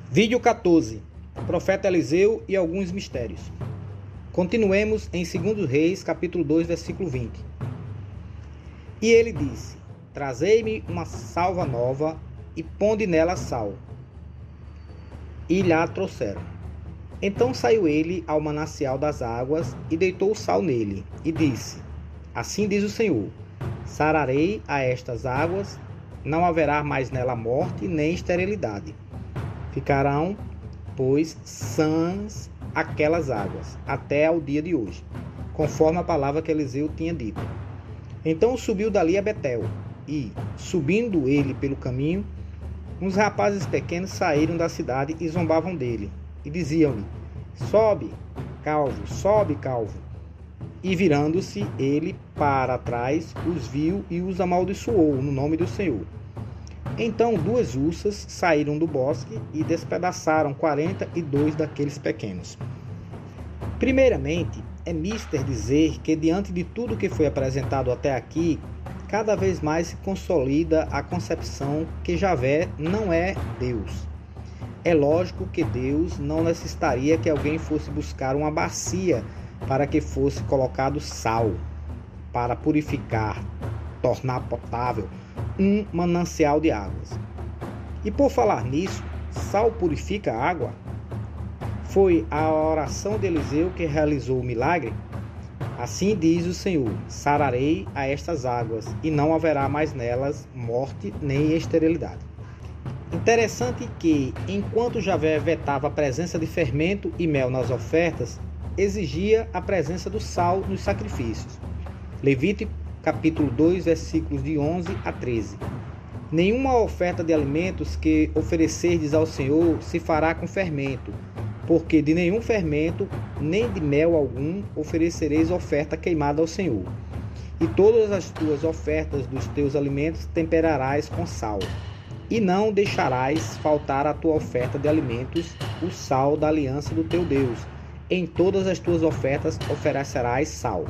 Vídeo 14. Profeta Eliseu e alguns mistérios. Continuemos em 2 Reis, capítulo 2, versículo 20. E ele disse: Trazei-me uma salva nova e ponde nela sal. E lhe trouxeram. Então saiu ele ao manancial das águas e deitou o sal nele, e disse: Assim diz o Senhor: Sararei a estas águas, não haverá mais nela morte nem esterilidade. Ficarão, pois, sãs aquelas águas, até ao dia de hoje, conforme a palavra que Eliseu tinha dito. Então subiu dali a Betel, e, subindo ele pelo caminho, uns rapazes pequenos saíram da cidade e zombavam dele, e diziam-lhe: Sobe, calvo. E virando-se ele para trás, os viu e os amaldiçoou no nome do Senhor. Então 2 ursas saíram do bosque e despedaçaram 42 daqueles pequenos. Primeiramente, é mister dizer que diante de tudo que foi apresentado até aqui, cada vez mais se consolida a concepção que Javé não é Deus. É lógico que Deus não necessitaria que alguém fosse buscar uma bacia para que fosse colocado sal, para purificar, tornar potável um manancial de águas. E por falar nisso, sal purifica a água? Foi a oração de Eliseu que realizou o milagre? Assim diz o Senhor: Sararei a estas águas, e não haverá mais nelas morte nem esterilidade. Interessante que, enquanto Javé vetava a presença de fermento e mel nas ofertas, exigia a presença do sal nos sacrifícios. Levítico capítulo 2, versículos de 11 a 13. Nenhuma oferta de alimentos que oferecerdes ao Senhor se fará com fermento, porque de nenhum fermento, nem de mel algum, oferecereis oferta queimada ao Senhor. E todas as tuas ofertas dos teus alimentos temperarás com sal. E não deixarás faltar à tua oferta de alimentos o sal da aliança do teu Deus. Em todas as tuas ofertas oferecerás sal.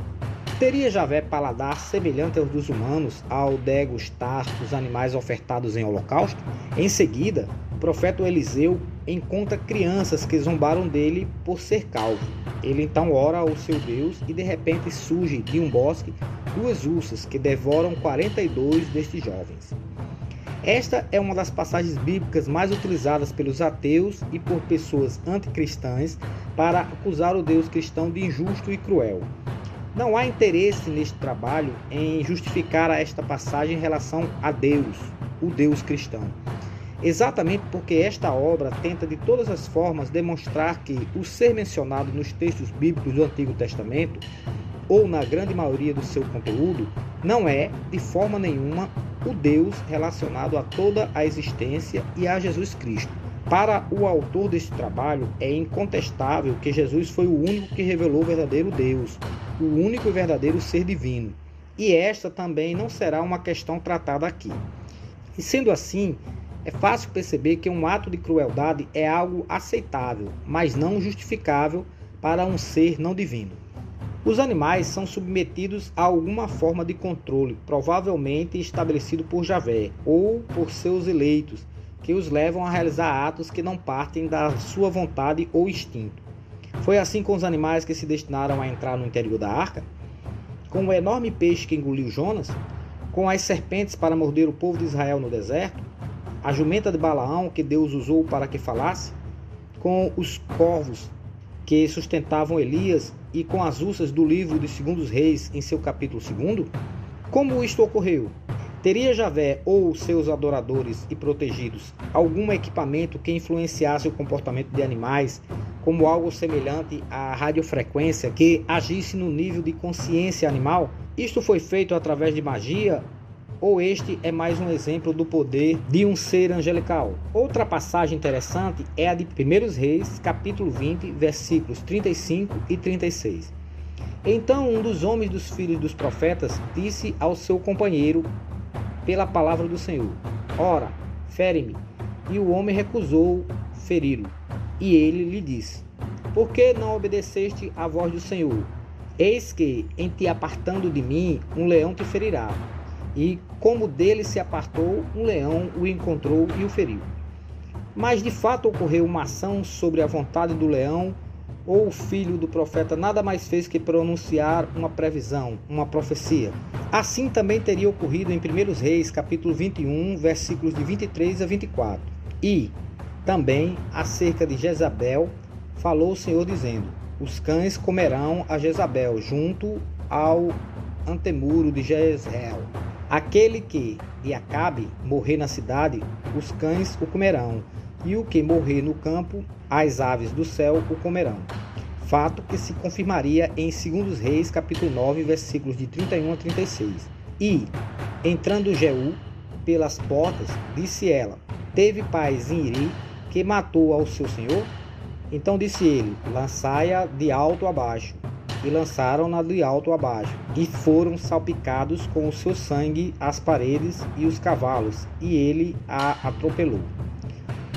Teria Javé paladar semelhante aos dos humanos ao degustar os animais ofertados em holocausto? Em seguida, o profeta Eliseu encontra crianças que zombaram dele por ser calvo. Ele então ora ao seu Deus e de repente surge de um bosque 2 ursas que devoram 42 destes jovens. Esta é uma das passagens bíblicas mais utilizadas pelos ateus e por pessoas anticristãs para acusar o Deus cristão de injusto e cruel. Não há interesse neste trabalho em justificar esta passagem em relação a Deus, o Deus cristão. Exatamente porque esta obra tenta de todas as formas demonstrar que o ser mencionado nos textos bíblicos do Antigo Testamento, ou na grande maioria do seu conteúdo, não é, de forma nenhuma, o Deus relacionado a toda a existência e a Jesus Cristo. Para o autor deste trabalho, é incontestável que Jesus foi o único que revelou o verdadeiro Deus, o único e verdadeiro ser divino. E esta também não será uma questão tratada aqui. E sendo assim, é fácil perceber que um ato de crueldade é algo aceitável, mas não justificável para um ser não divino. Os animais são submetidos a alguma forma de controle, provavelmente estabelecido por Javé ou por seus eleitos, que os levam a realizar atos que não partem da sua vontade ou instinto. Foi assim com os animais que se destinaram a entrar no interior da arca? Com o enorme peixe que engoliu Jonas? Com as serpentes para morder o povo de Israel no deserto? A jumenta de Balaão que Deus usou para que falasse? Com os corvos que sustentavam Elias e com as ursas do livro de 2 Reis em seu capítulo 2? Como isto ocorreu? Teria Javé ou seus adoradores e protegidos algum equipamento que influenciasse o comportamento de animais, como algo semelhante à radiofrequência que agisse no nível de consciência animal? Isto foi feito através de magia? Ou este é mais um exemplo do poder de um ser angelical? Outra passagem interessante é a de 1 Reis, capítulo 20, versículos 35 e 36. Então um dos homens dos filhos dos profetas disse ao seu companheiro pela palavra do Senhor: Ora, fere-me. E o homem recusou feri-lo. E ele lhe disse: Por que não obedeceste à voz do Senhor? Eis que, em te apartando de mim, um leão te ferirá. E como dele se apartou, um leão o encontrou e o feriu. Mas de fato ocorreu uma ação sobre a vontade do leão, ou o filho do profeta nada mais fez que pronunciar uma previsão, uma profecia? Assim também teria ocorrido em 1 Reis, capítulo 21, versículos de 23 a 24. E também acerca de Jezabel, falou o Senhor dizendo: os cães comerão a Jezabel junto ao antemuro de Jezreel. Aquele que de Acabe morrer na cidade, os cães o comerão, e o que morrer no campo, as aves do céu o comerão. Fato que se confirmaria em 2 Reis, capítulo 9, versículos de 31 a 36. E, entrando Jeú pelas portas, disse ela: teve paz em Iri, que matou ao seu senhor? Então disse ele: lançai-a de alto a baixo. E lançaram-na de alto a baixo, e foram salpicados com o seu sangue as paredes e os cavalos, e ele a atropelou.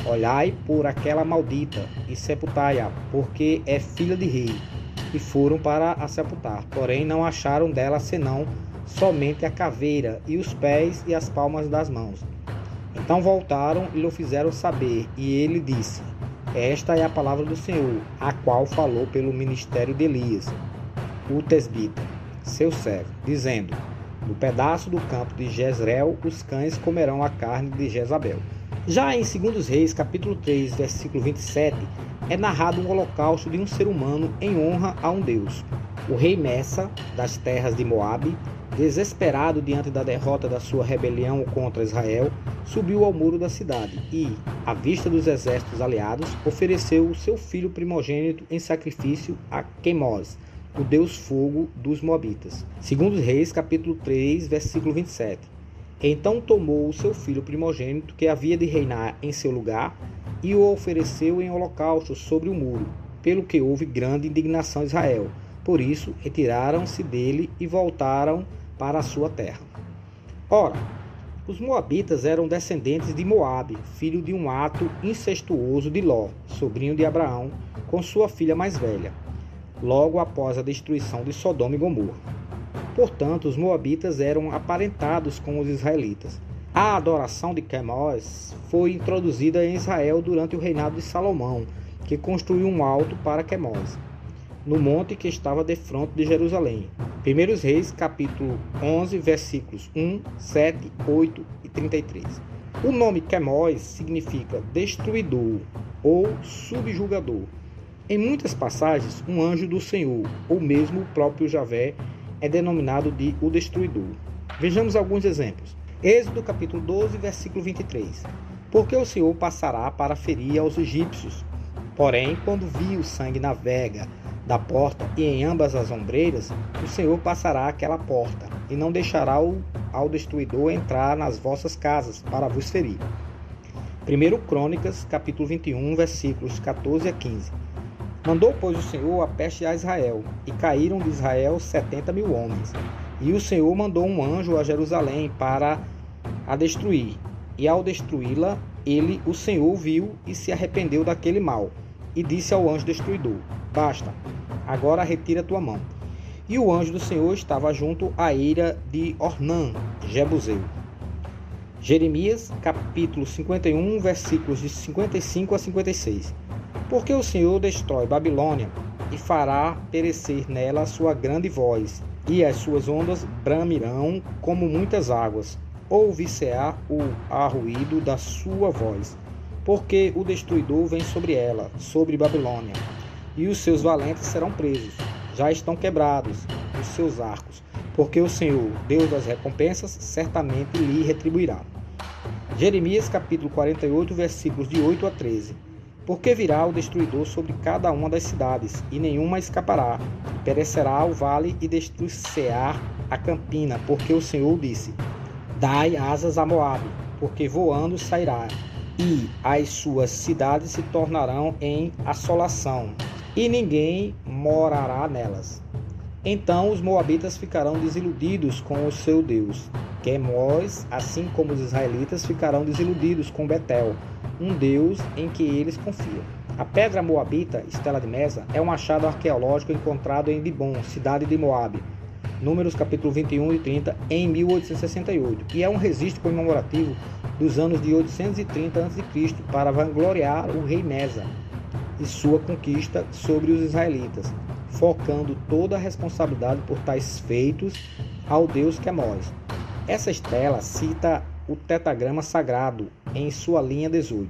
Olhai por aquela maldita, e sepultai-a, porque é filha de rei. E foram para a sepultar, porém não acharam dela senão somente a caveira, e os pés e as palmas das mãos. Então voltaram e lhe fizeram saber, e ele disse: esta é a palavra do Senhor, a qual falou pelo ministério de Elias, o tesbita, seu servo, dizendo: no pedaço do campo de Jezreel os cães comerão a carne de Jezabel. Já em 2 Reis, capítulo 3, versículo 27, é narrado um holocausto de um ser humano em honra a um deus. O rei Messa, das terras de Moabe, desesperado diante da derrota da sua rebelião contra Israel, subiu ao muro da cidade e, à vista dos exércitos aliados, ofereceu o seu filho primogênito em sacrifício a Quemoz, o deus fogo dos Moabitas. 2 Reis, capítulo 3, versículo 27. Então tomou o seu filho primogênito, que havia de reinar em seu lugar, e o ofereceu em holocausto sobre o muro, pelo que houve grande indignação em Israel. Por isso, retiraram-se dele e voltaram para a sua terra. Ora, os moabitas eram descendentes de Moabe, filho de um ato incestuoso de Ló, sobrinho de Abraão, com sua filha mais velha, logo após a destruição de Sodoma e Gomorra. Portanto, os moabitas eram aparentados com os israelitas. A adoração de Quemoz foi introduzida em Israel durante o reinado de Salomão, que construiu um alto para Quemoz, no monte que estava defronte de Jerusalém. 1 Reis, capítulo 11, versículos 1, 7, 8 e 33. O nome Quemoz significa destruidor ou subjugador. Em muitas passagens, um anjo do Senhor, ou mesmo o próprio Javé, é denominado de o destruidor. Vejamos alguns exemplos. Êxodo capítulo 12, versículo 23. Porque o Senhor passará para ferir aos egípcios. Porém, quando viu o sangue na vega da porta e em ambas as ombreiras, o Senhor passará aquela porta, e não deixará ao destruidor entrar nas vossas casas para vos ferir. 1 Crônicas, capítulo 21, versículos 14 a 15. Mandou, pois, o Senhor a peste a Israel, e caíram de Israel 70.000 homens. E o Senhor mandou um anjo a Jerusalém para a destruir. E ao destruí-la, ele, o Senhor, viu e se arrependeu daquele mal. E disse ao anjo destruidor: basta, agora retira tua mão. E o anjo do Senhor estava junto à eira de Ornã, Jebuseu. Jeremias, capítulo 51, versículos de 55 a 56. Porque o Senhor destrói Babilônia e fará perecer nela a sua grande voz, e as suas ondas bramirão como muitas águas. Ouvir-se-á o arruído da sua voz, porque o destruidor vem sobre ela, sobre Babilônia, e os seus valentes serão presos. Já estão quebrados os seus arcos, porque o Senhor, Deus das recompensas, certamente lhe retribuirá. Jeremias capítulo 48, versículos de 8 a 13. Porque virá o destruidor sobre cada uma das cidades, e nenhuma escapará. Perecerá o vale e destruir-se-á a campina, porque o Senhor disse: dai asas a Moabe, porque voando sairá, e as suas cidades se tornarão em assolação, e ninguém morará nelas. Então os moabitas ficarão desiludidos com o seu Deus. Quemoz, assim como os israelitas, ficarão desiludidos com Betel, um Deus em que eles confiam. A pedra moabita, Estela de Mesa, é um achado arqueológico encontrado em Dibon, cidade de Moabe, Números capítulo 21 e 30, em 1868, e é um registro comemorativo dos anos de 830 a.C. para vangloriar o rei Mesa e sua conquista sobre os israelitas, focando toda a responsabilidade por tais feitos ao deus Quemós. Essa estela cita o tetragrama sagrado em sua linha 18.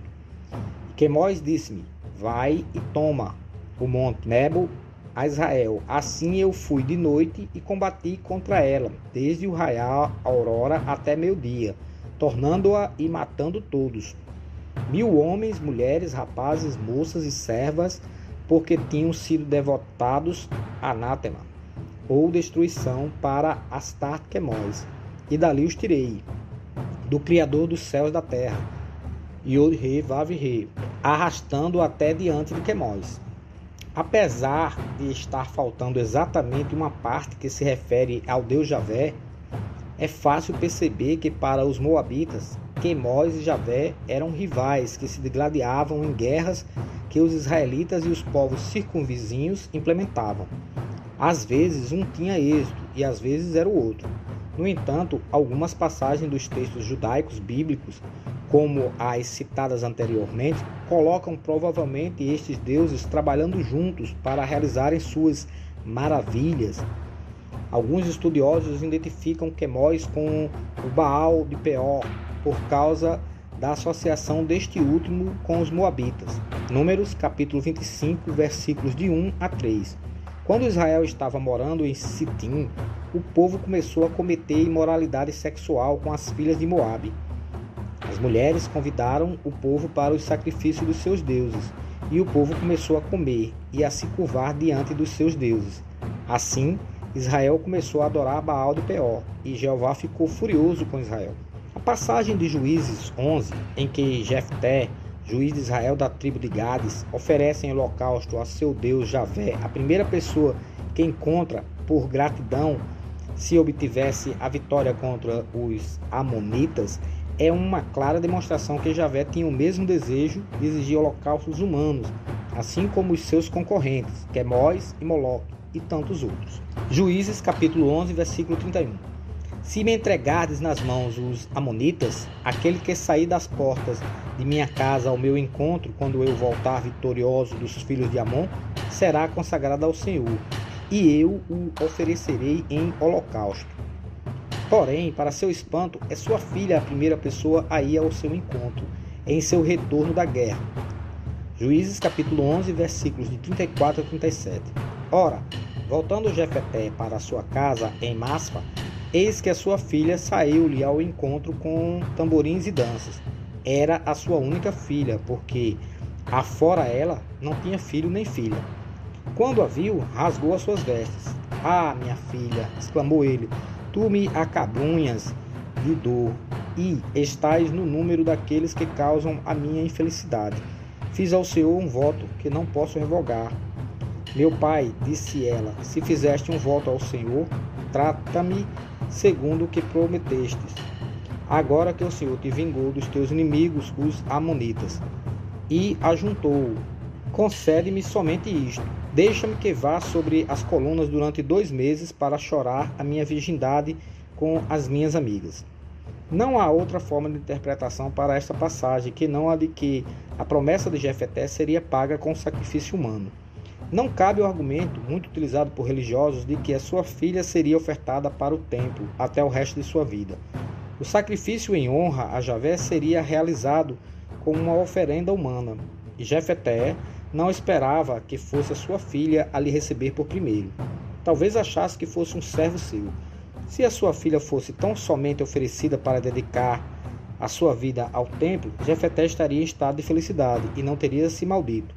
Quemós disse-me: vai e toma o monte Nebo a Israel. Assim eu fui de noite e combati contra ela, desde o raiar aurora até meio-dia, tornando-a e matando todos. 1000 homens, mulheres, rapazes, moças e servas, porque tinham sido devotados anátema, ou destruição, para Astarte Quemós. E dali os tirei, do Criador dos céus e da terra, Yod-Re, Vav-Re, arrastando até diante de Quemós. Apesar de estar faltando exatamente uma parte que se refere ao Deus Javé, é fácil perceber que para os moabitas, Quemós e Javé eram rivais que se degladiavam em guerras que os israelitas e os povos circunvizinhos implementavam. Às vezes um tinha êxito e às vezes era o outro. No entanto, algumas passagens dos textos judaicos bíblicos, como as citadas anteriormente, colocam provavelmente estes deuses trabalhando juntos para realizarem suas maravilhas. Alguns estudiosos identificam Quemós com o Baal de Peor por causa da associação deste último com os moabitas. Números capítulo 25, versículos de 1 a 3. Quando Israel estava morando em Sitim, o povo começou a cometer imoralidade sexual com as filhas de Moabe. As mulheres convidaram o povo para os sacrifícios dos seus deuses, e o povo começou a comer e a se curvar diante dos seus deuses. Assim, Israel começou a adorar Baal de Peor, e Jeová ficou furioso com Israel. A passagem de Juízes 11, em que Jefté, juiz de Israel da tribo de Gades, oferece em holocausto a seu Deus Javé, a primeira pessoa que encontra por gratidão se obtivesse a vitória contra os amonitas, é uma clara demonstração que Javé tinha o mesmo desejo de exigir holocaustos humanos, assim como os seus concorrentes, Quemós e Moloque, e tantos outros. Juízes capítulo 11, versículo 31. Se me entregardes nas mãos os amonitas, aquele que sair das portas de minha casa ao meu encontro, quando eu voltar vitorioso dos filhos de Amon, será consagrado ao Senhor, e eu o oferecerei em holocausto. Porém, para seu espanto, é sua filha a primeira pessoa a ir ao seu encontro, em seu retorno da guerra. Juízes capítulo 11, versículos de 34 a 37. Ora, voltando Jefté para sua casa em Maspa, eis que a sua filha saiu-lhe ao encontro com tamborins e danças. Era a sua única filha, porque, afora ela, não tinha filho nem filha. Quando a viu, rasgou as suas vestes. Ah, minha filha, exclamou ele, tu me acabrunhas de dor, e estás no número daqueles que causam a minha infelicidade. Fiz ao Senhor um voto que não posso revogar. Meu pai, disse ela, se fizeste um voto ao Senhor, trata-me segundo o que prometestes. Agora que o Senhor te vingou dos teus inimigos, os amonitas, e ajuntou, concede-me somente isto. Deixa-me que vá sobre as colunas durante 2 meses para chorar a minha virgindade com as minhas amigas. Não há outra forma de interpretação para esta passagem que não a de que a promessa de Jefté seria paga com sacrifício humano. Não cabe o argumento, muito utilizado por religiosos, de que a sua filha seria ofertada para o templo até o resto de sua vida. O sacrifício em honra a Javé seria realizado como uma oferenda humana, e Jefté não esperava que fosse a sua filha a lhe receber por primeiro. Talvez achasse que fosse um servo seu. Se a sua filha fosse tão somente oferecida para dedicar a sua vida ao templo, Jefté estaria em estado de felicidade e não teria se maldito.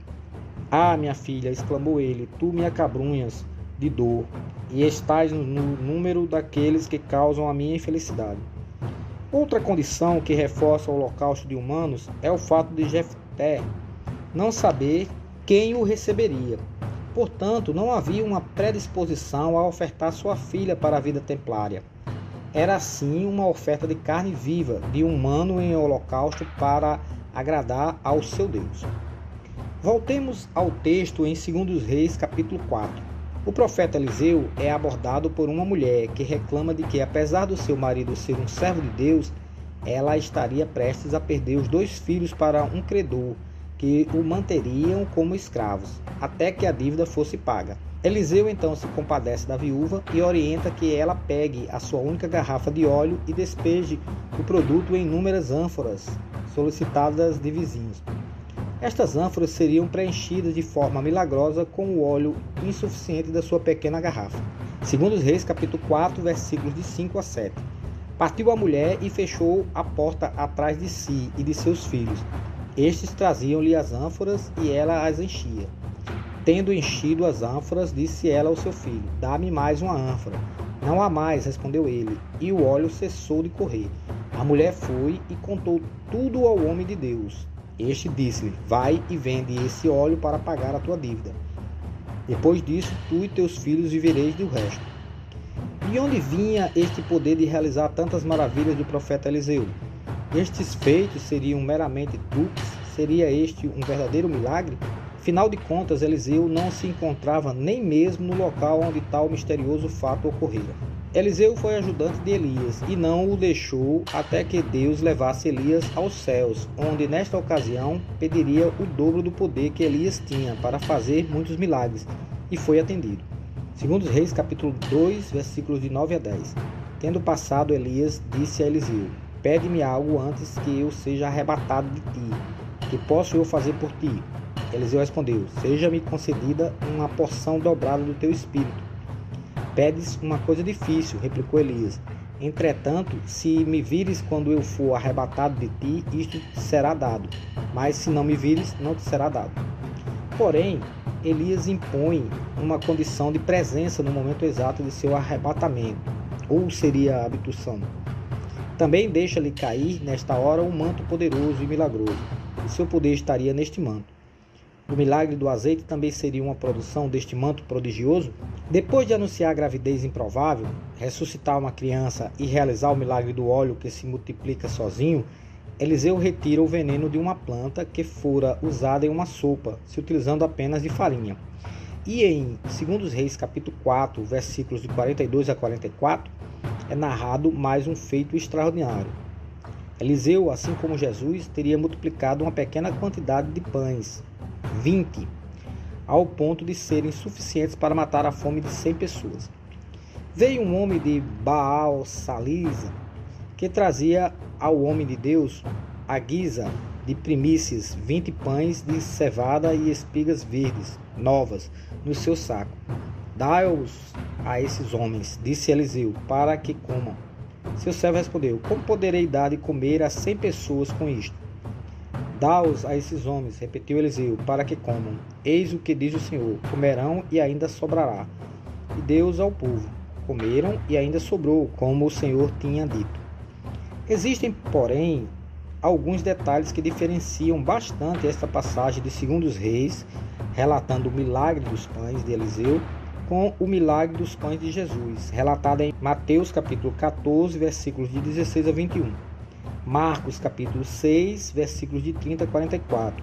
Ah, minha filha, exclamou ele, tu me acabrunhas de dor, e estás no número daqueles que causam a minha infelicidade. Outra condição que reforça o holocausto de humanos é o fato de Jefté não saber quem o receberia. Portanto, não havia uma predisposição a ofertar sua filha para a vida templária. Era, sim, uma oferta de carne viva, de humano em holocausto para agradar ao seu Deus. Voltemos ao texto em 2 Reis, capítulo 4. O profeta Eliseu é abordado por uma mulher que reclama de que, apesar do seu marido ser um servo de Deus, ela estaria prestes a perder os 2 filhos para um credor, que o manteriam como escravos, até que a dívida fosse paga. Eliseu então se compadece da viúva e orienta que ela pegue a sua única garrafa de óleo e despeje o produto em inúmeras ânforas solicitadas de vizinhos. Estas ânforas seriam preenchidas de forma milagrosa com o óleo insuficiente da sua pequena garrafa. Segundo os Reis, capítulo 4, versículos de 5 a 7. Partiu a mulher e fechou a porta atrás de si e de seus filhos. Estes traziam-lhe as ânforas e ela as enchia. Tendo enchido as ânforas, disse ela ao seu filho: Dá-me mais uma ânfora. Não há mais, respondeu ele, e o óleo cessou de correr. A mulher foi e contou tudo ao homem de Deus. Este disse-lhe: Vai e vende esse óleo para pagar a tua dívida. Depois disso, tu e teus filhos vivereis do resto. De onde vinha este poder de realizar tantas maravilhas do profeta Eliseu? Estes feitos seriam meramente truques? Seria este um verdadeiro milagre? Afinal de contas, Eliseu não se encontrava nem mesmo no local onde tal misterioso fato ocorrera. Eliseu foi ajudante de Elias e não o deixou até que Deus levasse Elias aos céus, onde nesta ocasião pediria o dobro do poder que Elias tinha para fazer muitos milagres, e foi atendido. Segundo os Reis, capítulo 2, versículos de 9 a 10. Tendo passado, Elias disse a Eliseu: Pede-me algo antes que eu seja arrebatado de ti. Que posso eu fazer por ti? Eliseu respondeu: Seja-me concedida uma porção dobrada do teu espírito. Pedes uma coisa difícil, replicou Elias. Entretanto, se me vires quando eu for arrebatado de ti, isto te será dado. Mas se não me vires, não te será dado. Porém, Elias impõe uma condição de presença no momento exato de seu arrebatamento, ou seria a abdução. Também deixa-lhe cair, nesta hora, um manto poderoso e milagroso, e seu poder estaria neste manto. O milagre do azeite também seria uma produção deste manto prodigioso? Depois de anunciar a gravidez improvável, ressuscitar uma criança e realizar o milagre do óleo que se multiplica sozinho, Eliseu retira o veneno de uma planta que fora usada em uma sopa, se utilizando apenas de farinha. E em 2 Reis, capítulo 4, versículos de 42 a 44, é narrado mais um feito extraordinário. Eliseu, assim como Jesus, teria multiplicado uma pequena quantidade de pães, 20, ao ponto de serem suficientes para matar a fome de 100 pessoas. Veio um homem de Baal-Salisa, que trazia ao homem de Deus a guisa de primícias, 20 pães de cevada e espigas verdes, novas, no seu saco. Dai-os a esses homens, disse Eliseu, para que comam. Seu servo respondeu: Como poderei dar de comer a 100 pessoas com isto? Dá-os a esses homens, repetiu Eliseu, para que comam. Eis o que diz o Senhor: comerão e ainda sobrará. E deu-os ao povo. Comeram e ainda sobrou, como o Senhor tinha dito. Existem, porém, alguns detalhes que diferenciam bastante esta passagem de 2 Reis, relatando o milagre dos pães de Eliseu, com o milagre dos pães de Jesus, relatado em Mateus capítulo 14, versículos de 16 a 21. Marcos capítulo 6, versículos de 30 a 44,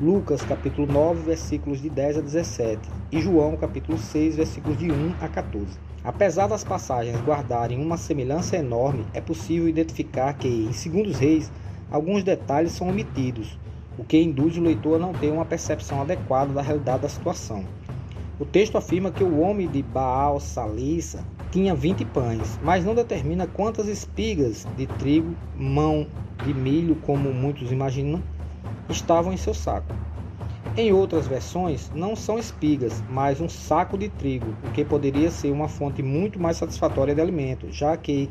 Lucas capítulo 9, versículos de 10 a 17 e João capítulo 6, versículos de 1 a 14. Apesar das passagens guardarem uma semelhança enorme, é possível identificar que, em 2 Reis, alguns detalhes são omitidos, o que induz o leitor a não ter uma percepção adequada da realidade da situação. O texto afirma que o homem de Baal-Salisa tinha 20 pães, mas não determina quantas espigas de trigo, mão de milho, como muitos imaginam, estavam em seu saco. Em outras versões, não são espigas, mas um saco de trigo, o que poderia ser uma fonte muito mais satisfatória de alimento, já que,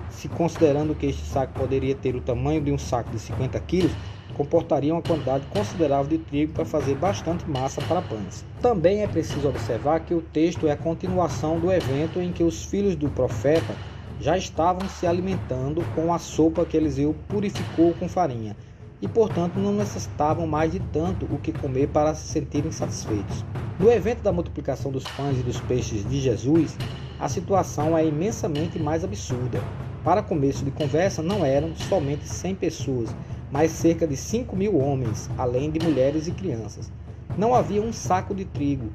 se considerando que este saco poderia ter o tamanho de um saco de 50 quilos, comportaria uma quantidade considerável de trigo para fazer bastante massa para pães. Também é preciso observar que o texto é a continuação do evento em que os filhos do profeta já estavam se alimentando com a sopa que Eliseu purificou com farinha e, portanto, não necessitavam mais de tanto o que comer para se sentirem satisfeitos. No evento da multiplicação dos pães e dos peixes de Jesus, a situação é imensamente mais absurda. Para começo de conversa, não eram somente 100 pessoas, mas cerca de 5.000 homens, além de mulheres e crianças. Não havia um saco de trigo,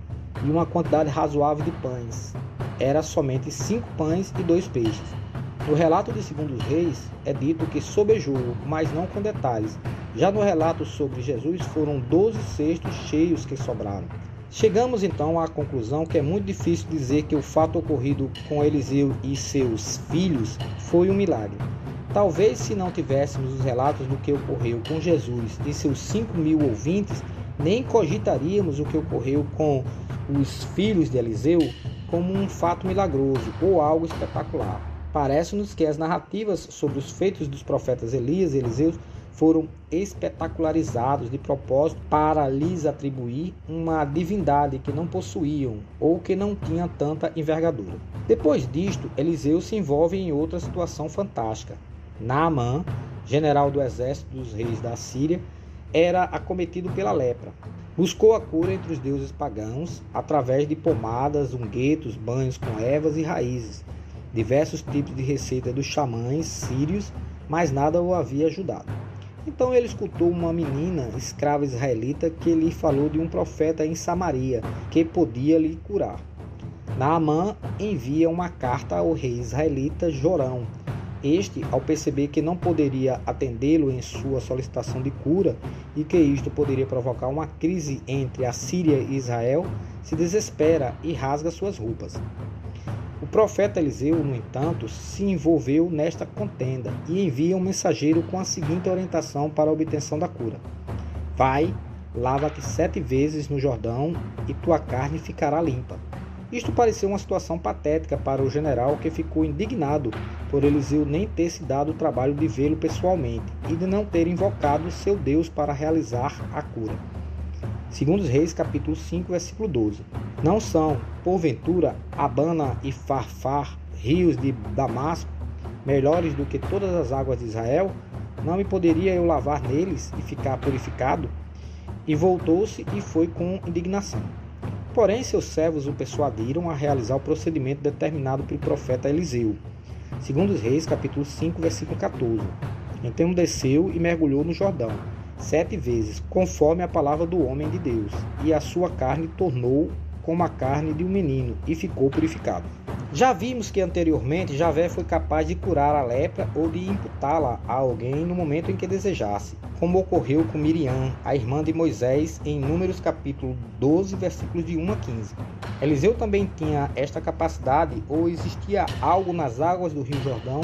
e uma quantidade razoável de pães. Era somente 5 pães e 2 peixes. No relato de 2 Reis, é dito que sobejou, mas não com detalhes. Já no relato sobre Jesus, foram 12 cestos cheios que sobraram. Chegamos então à conclusão que é muito difícil dizer que o fato ocorrido com Eliseu e seus filhos foi um milagre. Talvez, se não tivéssemos os relatos do que ocorreu com Jesus e seus 5.000 ouvintes, nem cogitaríamos o que ocorreu com os filhos de Eliseu como um fato milagroso ou algo espetacular. Parece-nos que as narrativas sobre os feitos dos profetas Elias e Eliseu foram espetacularizados de propósito para lhes atribuir uma divindade que não possuíam ou que não tinha tanta envergadura. Depois disto, Eliseu se envolve em outra situação fantástica. Naamã, general do exército dos reis da Síria, era acometido pela lepra. Buscou a cura entre os deuses pagãos através de pomadas, unguentos, banhos com ervas e raízes, diversos tipos de receita dos xamãs sírios, mas nada o havia ajudado. Então ele escutou uma menina escrava israelita que lhe falou de um profeta em Samaria que podia lhe curar. Naamã envia uma carta ao rei israelita Jorão. Este, ao perceber que não poderia atendê-lo em sua solicitação de cura e que isto poderia provocar uma crise entre a Síria e Israel, se desespera e rasga suas roupas. O profeta Eliseu, no entanto, se envolveu nesta contenda e envia um mensageiro com a seguinte orientação para a obtenção da cura: vai, lava-te 7 vezes no Jordão e tua carne ficará limpa. Isto pareceu uma situação patética para o general, que ficou indignado por Eliseu nem ter se dado o trabalho de vê-lo pessoalmente e de não ter invocado seu Deus para realizar a cura. 2 Reis, capítulo 5, versículo 12. Não são, porventura, Abana e Farfar, rios de Damasco, melhores do que todas as águas de Israel? Não me poderia eu lavar neles e ficar purificado? E voltou-se e foi com indignação. Porém, seus servos o persuadiram a realizar o procedimento determinado pelo profeta Eliseu. 2 Reis, capítulo 5, versículo 14. Então desceu e mergulhou no Jordão 7 vezes, conforme a palavra do homem de Deus, e a sua carne tornou como a carne de um menino, e ficou purificado. Já vimos que anteriormente Javé foi capaz de curar a lepra ou de imputá-la a alguém no momento em que desejasse, como ocorreu com Miriam, a irmã de Moisés, em Números capítulo 12, versículos de 1 a 15. Eliseu também tinha esta capacidade, ou existia algo nas águas do Rio Jordão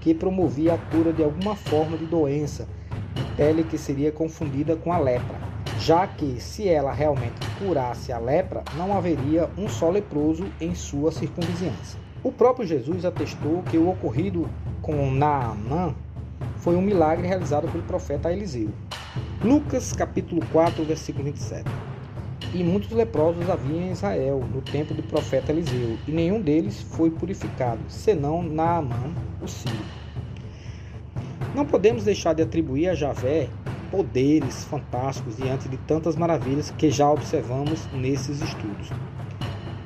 que promovia a cura de alguma forma de doença de pele que seria confundida com a lepra, já que, se ela realmente curasse a lepra, não haveria um só leproso em sua circunvizinhança. O próprio Jesus atestou que o ocorrido com Naamã foi um milagre realizado pelo profeta Eliseu. Lucas capítulo 4, versículo 27. E muitos leprosos havia em Israel no tempo do profeta Eliseu, e nenhum deles foi purificado, senão Naamã, o sírio. Não podemos deixar de atribuir a Javé poderes fantásticos diante de tantas maravilhas que já observamos nesses estudos.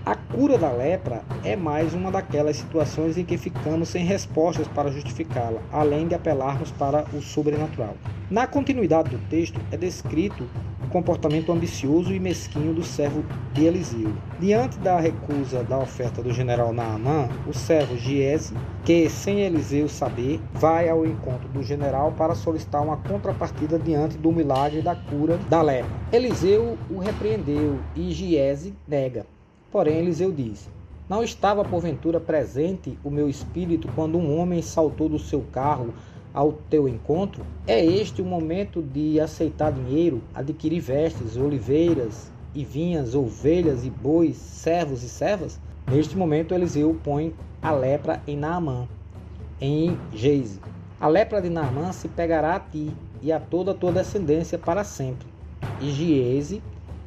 A cura da lepra é mais uma daquelas situações em que ficamos sem respostas para justificá-la, além de apelarmos para o sobrenatural. Na continuidade do texto é descrito o comportamento ambicioso e mesquinho do servo de Eliseu. Diante da recusa da oferta do general Naamã, o servo Giese, que sem Eliseu saber, vai ao encontro do general para solicitar uma contrapartida diante do milagre da cura da lepra. Eliseu o repreendeu e Giese nega. Porém, Eliseu disse: não estava porventura presente o meu espírito quando um homem saltou do seu carro ao teu encontro? É este o momento de aceitar dinheiro, adquirir vestes, oliveiras e vinhas, ovelhas e bois, servos e servas? Neste momento, Eliseu põe a lepra em Naamã, em Giese. A lepra de Naamã se pegará a ti e a toda a tua descendência para sempre. E Giese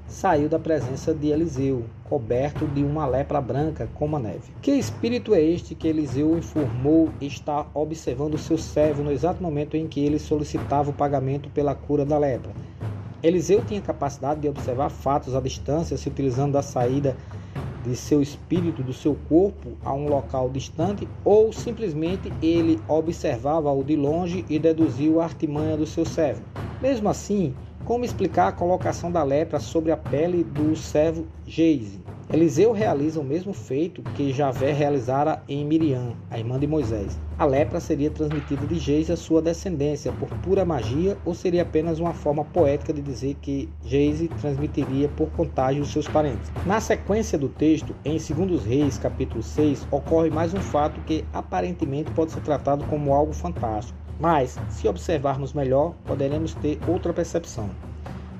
saiu da presença de Eliseu, coberto de uma lepra branca como a neve. Que espírito é este que Eliseu informou estar observando o seu servo no exato momento em que ele solicitava o pagamento pela cura da lepra? Eliseu tinha capacidade de observar fatos à distância, se utilizando da saída de seu espírito do seu corpo a um local distante, ou simplesmente ele observava-o de longe e deduziu a artimanha do seu servo? Mesmo assim, Como explicar a colocação da lepra sobre a pele do servo Geise? Eliseu realiza o mesmo feito que Javé realizara em Miriam, a irmã de Moisés. A lepra seria transmitida de Geise à sua descendência por pura magia ou seria apenas uma forma poética de dizer que Geise transmitiria por contágio os seus parentes? Na sequência do texto, em 2 Reis, capítulo 6, ocorre mais um fato que aparentemente pode ser tratado como algo fantástico. Mas, se observarmos melhor, poderemos ter outra percepção.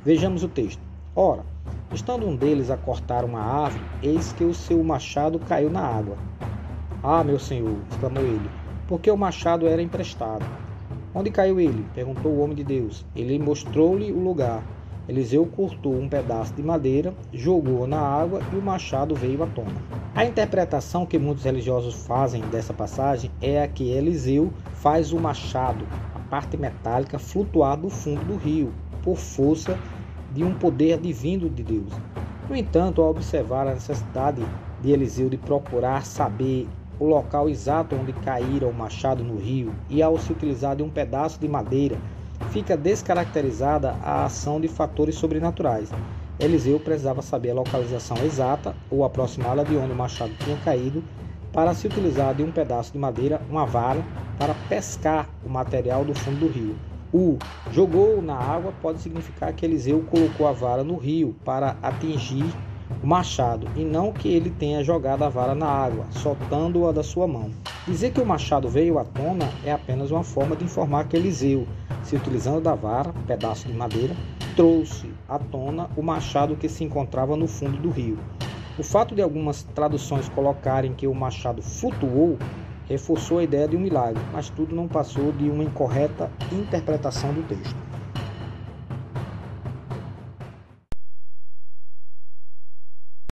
Vejamos o texto. Ora, estando um deles a cortar uma árvore, eis que o seu machado caiu na água. Ah, meu senhor, exclamou ele, porque o machado era emprestado. Onde caiu ele? Perguntou o homem de Deus. Ele mostrou-lhe o lugar. Eliseu cortou um pedaço de madeira, jogou na água e o machado veio à tona. A interpretação que muitos religiosos fazem dessa passagem é a que Eliseu faz o machado, a parte metálica, flutuar do fundo do rio, por força de um poder divino de Deus. No entanto, ao observar a necessidade de Eliseu de procurar saber o local exato onde caíra o machado no rio e ao se utilizar de um pedaço de madeira, fica descaracterizada a ação de fatores sobrenaturais. Eliseu precisava saber a localização exata ou aproximá-la de onde o machado tinha caído para se utilizar de um pedaço de madeira, uma vara, para pescar o material do fundo do rio. O jogou na água pode significar que Eliseu colocou a vara no rio para atingir o machado e não que ele tenha jogado a vara na água, soltando-a da sua mão. Dizer que o machado veio à tona é apenas uma forma de informar que Eliseu, se utilizando da vara, pedaço de madeira, trouxe à tona o machado que se encontrava no fundo do rio. O fato de algumas traduções colocarem que o machado flutuou reforçou a ideia de um milagre, mas tudo não passou de uma incorreta interpretação do texto.